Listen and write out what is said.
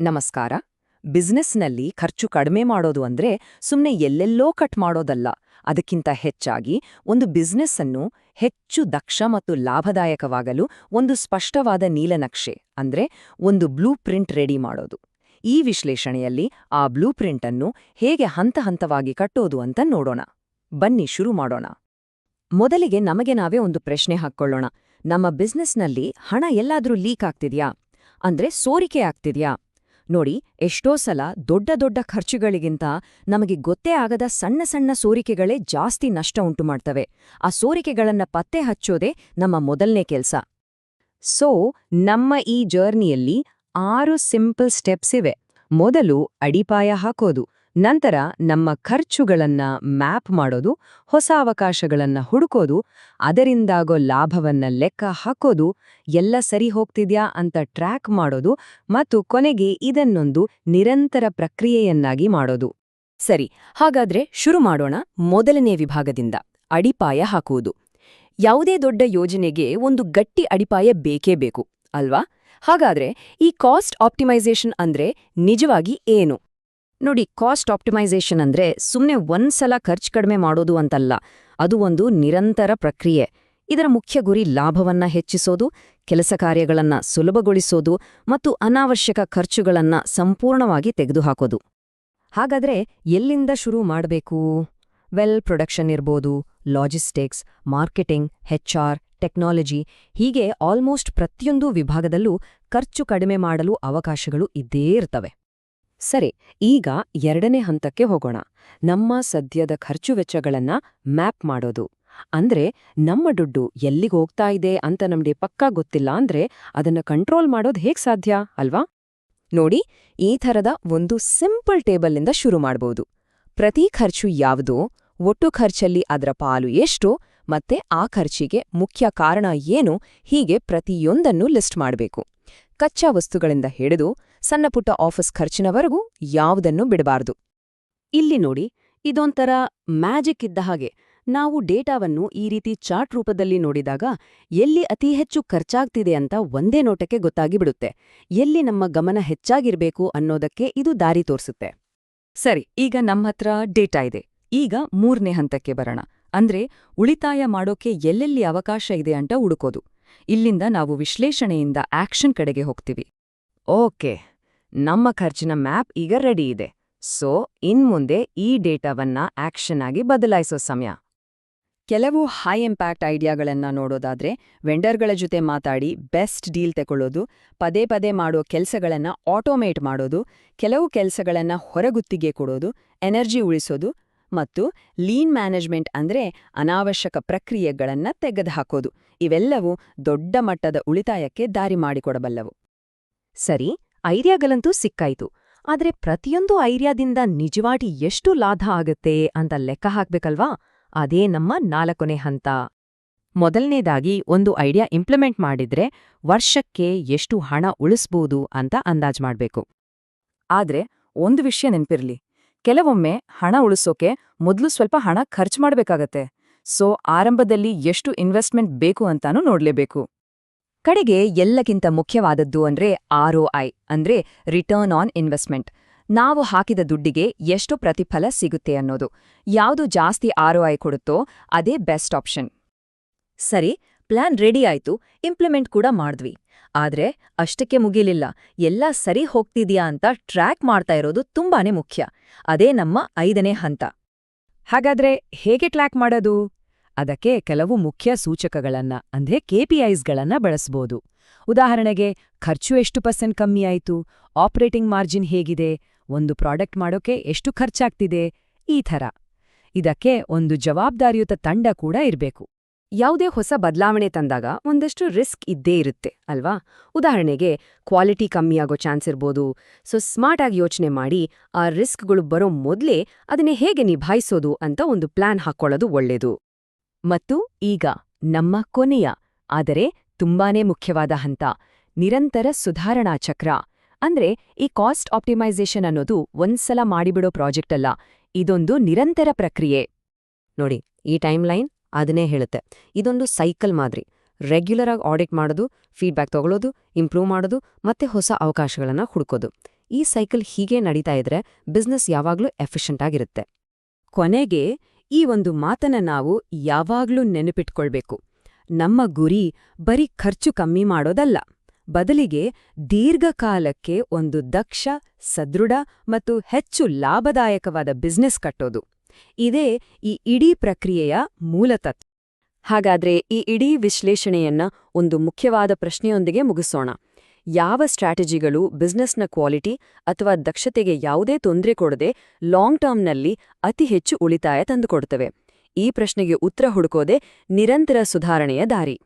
ನಮಸ್ಕಾರ. ಬಿಸ್ನೆಸ್ನಲ್ಲಿ ಖರ್ಚು ಕಡಿಮೆ ಮಾಡೋದು ಅಂದ್ರೆ ಸುಮ್ನೆ ಎಲ್ಲೆಲ್ಲೋ ಕಟ್ ಮಾಡೋದಲ್ಲ. ಅದಕ್ಕಿಂತ ಹೆಚ್ಚಾಗಿ ಒಂದು ಬಿಸ್ನೆಸ್ ಅನ್ನು ಹೆಚ್ಚು ದಕ್ಷ ಮತ್ತು ಲಾಭದಾಯಕವಾಗಲು ಒಂದು ಸ್ಪಷ್ಟವಾದ ನೀಲನಕ್ಷೆ ಅಂದ್ರೆ ಒಂದು ಬ್ಲೂ ಪ್ರಿಂಟ್ ರೆಡಿ ಮಾಡೋದು. ಈ ವಿಶ್ಲೇಷಣೆಯಲ್ಲಿ ಆ ಬ್ಲೂ ಪ್ರಿಂಟ್ ಅನ್ನು ಹೇಗೆ ಹಂತ ಹಂತವಾಗಿ ಕಟ್ಟೋದು ಅಂತ ನೋಡೋಣ. ಬನ್ನಿ ಶುರು ಮಾಡೋಣ. ಮೊದಲಿಗೆ ನಮಗೆ ನಾವೇ ಒಂದು ಪ್ರಶ್ನೆ ಹಾಕ್ಕೊಳ್ಳೋಣ. ನಮ್ಮ ಬಿಸ್ನೆಸ್ನಲ್ಲಿ ಹಣ ಎಲ್ಲಾದ್ರೂ ಲೀಕ್ ಆಗ್ತಿದ್ಯಾ? ಅಂದ್ರೆ ಸೋರಿಕೆ ಆಗ್ತಿದ್ಯಾ? ನೋಡಿ, ಎಷ್ಟೋ ಸಲ ದೊಡ್ಡ ದೊಡ್ಡ ಖರ್ಚುಗಳಿಗಿಂತ ನಮಗೆ ಗೊತ್ತೇ ಆಗದ ಸಣ್ಣ ಸಣ್ಣ ಸೋರಿಕೆಗಳೇ ಜಾಸ್ತಿ ನಷ್ಟ ಉಂಟು ಮಾಡ್ತವೆ. ಆ ಸೋರಿಕೆಗಳನ್ನ ಪತ್ತೆ ಹಚ್ಚೋದೇ ನಮ್ಮ ಮೊದಲನೇ ಕೆಲ್ಸ. ಸೊ ನಮ್ಮ ಈ ಜರ್ನಿಯಲ್ಲಿ 6 ಸಿಂಪಲ್ ಸ್ಟೆಪ್ಸ್ ಇವೆ. ಮೊದಲು ಅಡಿಪಾಯ ಹಾಕೋದು, ನಂತರ ನಮ್ಮ ಖರ್ಚುಗಳನ್ನ ಮ್ಯಾಪ್ ಮಾಡೋದು, ಹೊಸ ಅವಕಾಶಗಳನ್ನ ಹುಡುಕೋದು, ಅದರಿಂದಾಗೋ ಲಾಭವನ್ನ ಲೆಕ್ಕ ಹಾಕೋದು, ಎಲ್ಲ ಸರಿ ಹೋಗ್ತಿದ್ಯಾ ಅಂತ ಟ್ರ್ಯಾಕ್ ಮಾಡೋದು, ಮತ್ತು ಕೊನೆಗೆ ಇದನ್ನೊಂದು ನಿರಂತರ ಪ್ರಕ್ರಿಯೆಯನ್ನಾಗಿ ಮಾಡೋದು. ಸರಿ, ಹಾಗಾದ್ರೆ ಶುರು ಮಾಡೋಣ. ಮೊದಲನೇ ವಿಭಾಗದಿಂದ ಅಡಿಪಾಯ ಹಾಕುವುದು. ಯಾವುದೇ ದೊಡ್ಡ ಯೋಜನೆಗೆ ಒಂದು ಗಟ್ಟಿ ಅಡಿಪಾಯ ಬೇಕೇ ಬೇಕು ಅಲ್ವಾ? ಹಾಗಾದ್ರೆ ಈ ಕಾಸ್ಟ್ ಆಪ್ಟಿಮೈಸೇಷನ್ ಅಂದ್ರೆ ನಿಜವಾಗಿ ಏನು? ನೋಡಿ, ಕಾಸ್ಟ್ ಆಪ್ಟಿಮೈಸೇಷನ್ ಅಂದ್ರೆ ಸುಮ್ನೆ ಒಂದ್ಸಲ ಖರ್ಚು ಕಡಿಮೆ ಮಾಡೋದು ಅಂತಲ್ಲ. ಅದು ಒಂದು ನಿರಂತರ ಪ್ರಕ್ರಿಯೆ. ಇದರ ಮುಖ್ಯ ಗುರಿ ಲಾಭವನ್ನ ಹೆಚ್ಚಿಸೋದು, ಕೆಲಸ ಕಾರ್ಯಗಳನ್ನ ಸುಲಭಗೊಳಿಸೋದು ಮತ್ತು ಅನಾವಶ್ಯಕ ಖರ್ಚುಗಳನ್ನ ಸಂಪೂರ್ಣವಾಗಿ ತೆಗೆದುಹಾಕೋದು. ಹಾಗಾದ್ರೆ ಎಲ್ಲಿಂದ ಶುರು ಮಾಡಬೇಕು? ಪ್ರೊಡಕ್ಷನ್ ಇರ್ಬೋದು, ಲಾಜಿಸ್ಟಿಕ್ಸ್, ಮಾರ್ಕೆಟಿಂಗ್, HR, ಟೆಕ್ನಾಲಜಿ, ಹೀಗೆ ಆಲ್ಮೋಸ್ಟ್ ಪ್ರತಿಯೊಂದು ವಿಭಾಗದಲ್ಲೂ ಖರ್ಚು ಕಡಿಮೆ ಮಾಡಲು ಅವಕಾಶಗಳು ಇದ್ದೇ ಇರ್ತವೆ. ಸರಿ, ಈಗ ಎರಡನೇ ಹಂತಕ್ಕೆ ಹೋಗೋಣ. ನಮ್ಮ ಸದ್ಯದ ಖರ್ಚು ವೆಚ್ಚಗಳನ್ನ ಮ್ಯಾಪ್ ಮಾಡೋದು. ಅಂದ್ರೆ ನಮ್ಮ ದುಡ್ಡು ಎಲ್ಲಿಗೆ ಹೋಗ್ತಾ ಇದೆ ಅಂತ ನಮ್ಗೆ ಪಕ್ಕಾ ಗೊತ್ತಿಲ್ಲ ಅಂದ್ರೆ ಅದನ್ನ ಕಂಟ್ರೋಲ್ ಮಾಡೋದು ಹೇಗ್ ಸಾಧ್ಯ ಅಲ್ವಾ? ನೋಡಿ, ಈ ಥರದ ಒಂದು ಸಿಂಪಲ್ ಟೇಬಲ್ನಿಂದ ಶುರು ಮಾಡ್ಬೋದು. ಪ್ರತಿ ಖರ್ಚು ಯಾವುದೋ, ಒಟ್ಟು ಖರ್ಚಲ್ಲಿ ಅದರ ಪಾಲು ಎಷ್ಟು, ಮತ್ತೆ ಆ ಖರ್ಚಿಗೆ ಮುಖ್ಯ ಕಾರಣ ಏನು, ಹೀಗೆ ಪ್ರತಿಯೊಂದನ್ನು ಲಿಸ್ಟ್ ಮಾಡಬೇಕು. ಕಚ್ಚಾ ವಸ್ತುಗಳಿಂದ ಹಿಡಿದು ಸಣ್ಣಪುಟ್ಟ ಆಫೀಸ್ ಖರ್ಚಿನವರೆಗೂ ಯಾವುದನ್ನೂ ಬಿಡಬಾರ್ದು. ಇಲ್ಲಿ ನೋಡಿ, ಇದೊಂಥರ ಮ್ಯಾಜಿಕ್ ಇದ್ದ ಹಾಗೆ. ನಾವು ಡೇಟಾವನ್ನು ಈ ರೀತಿ ಚಾರ್ಟ್ ರೂಪದಲ್ಲಿ ನೋಡಿದಾಗ ಎಲ್ಲಿ ಅತಿ ಹೆಚ್ಚು ಖರ್ಚಾಗ್ತಿದೆ ಅಂತ ಒಂದೇ ನೋಟಕ್ಕೆ ಗೊತ್ತಾಗಿಬಿಡುತ್ತೆ. ಎಲ್ಲಿ ನಮ್ಮ ಗಮನ ಹೆಚ್ಚಾಗಿರ್ಬೇಕು ಅನ್ನೋದಕ್ಕೆ ಇದು ದಾರಿ ತೋರಿಸುತ್ತೆ. ಸರಿ, ಈಗ ನಮ್ಮತ್ರ ಡೇಟಾ ಇದೆ. ಈಗ ಮೂರನೇ ಹಂತಕ್ಕೆ ಬರೋಣ. ಅಂದ್ರೆ ಉಳಿತಾಯ ಮಾಡೋಕೆ ಎಲ್ಲೆಲ್ಲಿ ಅವಕಾಶ ಇದೆ ಅಂತ ಹುಡುಕೋದು. ಇಲ್ಲಿಂದ ನಾವು ವಿಶ್ಲೇಷಣೆಯಿಂದ ಆಕ್ಷನ್ ಕಡೆಗೆ ಹೋಗ್ತೀವಿ. ಓಕೆ, ನಮ್ಮ ಖರ್ಚಿನ ಮ್ಯಾಪ್ ಈಗ ರೆಡಿ ಇದೆ. ಸೊ ಇನ್ಮುಂದೆ ಈ ಡೇಟಾವನ್ನ ಆಕ್ಷನ್ ಆಗಿ ಬದಲಾಯಿಸೋ ಸಮಯ. ಕೆಲವು ಹೈ ಇಂಪ್ಯಾಕ್ಟ್ ಐಡಿಯಾಗಳನ್ನ ನೋಡೋದಾದ್ರೆ, ವೆಂಡರ್ಗಳ ಜೊತೆ ಮಾತಾಡಿ ಬೆಸ್ಟ್ ಡೀಲ್ ತಗೊಳ್ಳೋದು, ಪದೇ ಪದೇ ಮಾಡೋ ಕೆಲಸಗಳನ್ನ ಆಟೋಮೇಟ್ ಮಾಡೋದು, ಕೆಲವು ಕೆಲಸಗಳನ್ನ ಹೊರಗುತ್ತಿಗೆ ಕೊಡೋದು, ಎನರ್ಜಿ ಉಳಿಸೋದು, ಮತ್ತು ಲೀನ್ ಮ್ಯಾನೇಜ್ಮೆಂಟ್ ಅಂದ್ರೆ ಅನಾವಶ್ಯಕ ಪ್ರಕ್ರಿಯೆಗಳನ್ನ ತೆಗೆದುಹಾಕೋದು. ಇವೆಲ್ಲವೂ ದೊಡ್ಡ ಮಟ್ಟದ ಉಳಿತಾಯಕ್ಕೆ ದಾರಿ ಮಾಡಿಕೊಡಬಲ್ಲವು. ಸರಿ, ಐಡಿಯಾಗಳಂತೂ ಸಿಕ್ಕಾಯ್ತು. ಆದ್ರೆ ಪ್ರತಿಯೊಂದು ಐಡಿಯಾದಿಂದ ನಿಜವಾಗಿ ಎಷ್ಟು ಲಾಭ ಆಗತ್ತೆ ಅಂತ ಲೆಕ್ಕ ಹಾಕ್ಬೇಕಲ್ವಾ? ಅದೇ ನಮ್ಮ 4ನೇ ಹಂತ. ಮೊದಲನೇದಾಗಿ ಒಂದು ಐಡಿಯಾ ಇಂಪ್ಲಿಮೆಂಟ್ ಮಾಡಿದ್ರೆ ವರ್ಷಕ್ಕೆ ಎಷ್ಟು ಹಣ ಉಳಿಸ್ಬೋದು ಅಂತ ಅಂದಾಜ್ ಮಾಡ್ಬೇಕು. ಆದ್ರೆ ಒಂದು ವಿಷಯ ನೆನ್ಪಿರ್ಲಿ, ಕೆಲವೊಮ್ಮೆ ಹಣ ಉಳಿಸೋಕೆ ಮೊದಲು ಸ್ವಲ್ಪ ಹಣ ಖರ್ಚು ಮಾಡ್ಬೇಕಾಗತ್ತೆ. ಸೊ ಆರಂಭದಲ್ಲಿ ಎಷ್ಟು ಇನ್ವೆಸ್ಟ್ಮೆಂಟ್ ಬೇಕು ಅಂತಾನೂ ನೋಡ್ಲೇಬೇಕು. ಕಡೆಗೆ ಎಲ್ಲಕ್ಕಿಂತ ಮುಖ್ಯವಾದದ್ದು ಅಂದ್ರೆ ROI, ಅಂದ್ರೆ ರಿಟರ್ನ್ ಆನ್ ಇನ್ವೆಸ್ಟ್ಮೆಂಟ್. ನಾವು ಹಾಕಿದ ದುಡ್ಡಿಗೆ ಎಷ್ಟು ಪ್ರತಿಫಲ ಸಿಗುತ್ತೆ ಅನ್ನೋದು. ಯಾವುದು ಜಾಸ್ತಿ ROI ಕೊಡುತ್ತೋ ಅದೇ ಬೆಸ್ಟ್ ಆಪ್ಷನ್. ಸರಿ, ಪ್ಲಾನ್ ರೆಡಿ ಆಯ್ತು, ಇಂಪ್ಲಿಮೆಂಟ್ ಕೂಡ ಮಾಡಿದ್ವಿ. ಆದ್ರೆ ಅಷ್ಟಕ್ಕೆ ಮುಗಿಲಿಲ್ಲ. ಎಲ್ಲ ಸರಿ ಹೋಗ್ತಿದ್ಯಾ ಅಂತ ಟ್ರ್ಯಾಕ್ ಮಾಡ್ತಾ ಇರೋದು ತುಂಬಾನೇ ಮುಖ್ಯ. ಅದೇ ನಮ್ಮ 5ನೇ ಹಂತ. ಹಾಗಾದ್ರೆ ಹೇಗೆ ಟ್ರ್ಯಾಕ್ ಮಾಡೋದು? ಅದಕ್ಕೆ ಕೆಲವು ಮುಖ್ಯ ಸೂಚಕಗಳನ್ನ ಅಂದ್ರೆ KPIsಗಳನ್ನ ಬಳಸ್ಬೋದು. ಉದಾಹರಣೆಗೆ, ಖರ್ಚು ಎಷ್ಟು % ಕಮ್ಮಿ ಆಯ್ತು, ಆಪರೇಟಿಂಗ್ ಮಾರ್ಜಿನ್ ಹೇಗಿದೆ, ಒಂದು ಪ್ರಾಡಕ್ಟ್ ಮಾಡೋಕೆ ಎಷ್ಟು ಖರ್ಚಾಗ್ತಿದೆ, ಈ ಥರ. ಇದಕ್ಕೆ ಒಂದು ಜವಾಬ್ದಾರಿಯುತ ತಂಡ ಕೂಡ ಇರ್ಬೇಕು. ಯಾವುದೇ ಹೊಸ ಬದಲಾವಣೆ ತಂದಾಗ ಒಂದಷ್ಟು ರಿಸ್ಕ್ ಇದ್ದೇ ಇರುತ್ತೆ ಅಲ್ವಾ? ಉದಾಹರಣೆಗೆ, ಕ್ವಾಲಿಟಿ ಕಮ್ಮಿಯಾಗೋ ಚಾನ್ಸ್ ಇರ್ಬೋದು. ಸೊ ಸ್ಮಾರ್ಟ್ ಆಗಿ ಯೋಚನೆ ಮಾಡಿ ಆ ರಿಸ್ಕ್ಗಳು ಬರೋ ಮೊದಲೇ ಅದನ್ನೇ ಹೇಗೆ ನಿಭಾಯಿಸೋದು ಅಂತ ಒಂದು ಪ್ಲಾನ್ ಹಾಕ್ಕೊಳ್ಳೋದು ಒಳ್ಳೇದು. ಮತ್ತು ಈಗ ನಮ್ಮ ಕೊನೆಯ, ಆದರೆ ತುಂಬಾನೇ ಮುಖ್ಯವಾದ ಹಂತ, ನಿರಂತರ ಸುಧಾರಣಾ ಚಕ್ರ. ಅಂದ್ರೆ ಈ ಕಾಸ್ಟ್ ಆಪ್ಟಿಮೈಸೇಷನ್ ಅನ್ನೋದು ಒಂದ್ಸಲ ಮಾಡಿಬಿಡೋ ಪ್ರಾಜೆಕ್ಟ್ ಅಲ್ಲ, ಇದೊಂದು ನಿರಂತರ ಪ್ರಕ್ರಿಯೆ. ನೋಡಿ, ಈ ಟೈಮ್ಲೈನ್ ಅದನ್ನೇ ಹೇಳುತ್ತೆ. ಇದೊಂದು ಸೈಕಲ್ ಮಾದರಿ. ರೆಗ್ಯುಲರ್ ಆಗಿ ಆಡಿಟ್ ಮಾಡೋದು, ಫೀಡ್ಬ್ಯಾಕ್ ತಗೊಳ್ಳೋದು, ಇಂಪ್ರೂವ್ ಮಾಡೋದು, ಮತ್ತೆ ಹೊಸ ಅವಕಾಶಗಳನ್ನ ಹುಡುಕೋದು. ಈ ಸೈಕಲ್ ಹೀಗೆ ನಡೀತಾ ಇದ್ರೆ ಬಿಸ್ನೆಸ್ ಯಾವಾಗ್ಲೂ ಎಫಿಷಿಯಂಟ್ ಆಗಿರುತ್ತೆ. ಕೊನೆಗೆ ಈ ಒಂದು ಮಾತನ್ನ ನಾವು ಯಾವಾಗ್ಲೂ ನೆನಪಿಟ್ಕೊಳ್ಬೇಕು. ನಮ್ಮ ಗುರಿ ಬರೀ ಖರ್ಚು ಕಮ್ಮಿ ಮಾಡೋದಲ್ಲ, ಬದಲಿಗೆ ದೀರ್ಘಕಾಲಕ್ಕೆ ಒಂದು ದಕ್ಷ, ಸದೃಢ ಮತ್ತು ಹೆಚ್ಚು ಲಾಭದಾಯಕವಾದ ಬಿಸ್ನೆಸ್ ಕಟ್ಟೋದು. ಇದೇ ಈ ಇಡೀ ಪ್ರಕ್ರಿಯೆಯ ಮೂಲತತ್ವ. ಹಾಗಾದ್ರೆ ಈ ಇಡೀ ವಿಶ್ಲೇಷಣೆಯನ್ನ ಒಂದು ಮುಖ್ಯವಾದ ಪ್ರಶ್ನೆಯೊಂದಿಗೆ ಮುಗಿಸೋಣ. ಯಾವ ಸ್ಟ್ರಾಟಜಿಗಳು ಬಿಸ್ನೆಸ್ನ ಕ್ವಾಲಿಟಿ ಅಥವಾ ದಕ್ಷತೆಗೆ ಯಾವುದೇ ತೊಂದರೆ ಕೊಡದೆ ಲಾಂಗ್ ಟರ್ಮ್ನಲ್ಲಿ ಅತಿ ಹೆಚ್ಚು ಉಳಿತಾಯ ತಂದುಕೊಡ್ತವೆ? ಈ ಪ್ರಶ್ನೆಗೆ ಉತ್ತರ ಹುಡುಕೋದೇ ನಿರಂತರ ಸುಧಾರಣೆಯ ದಾರಿ.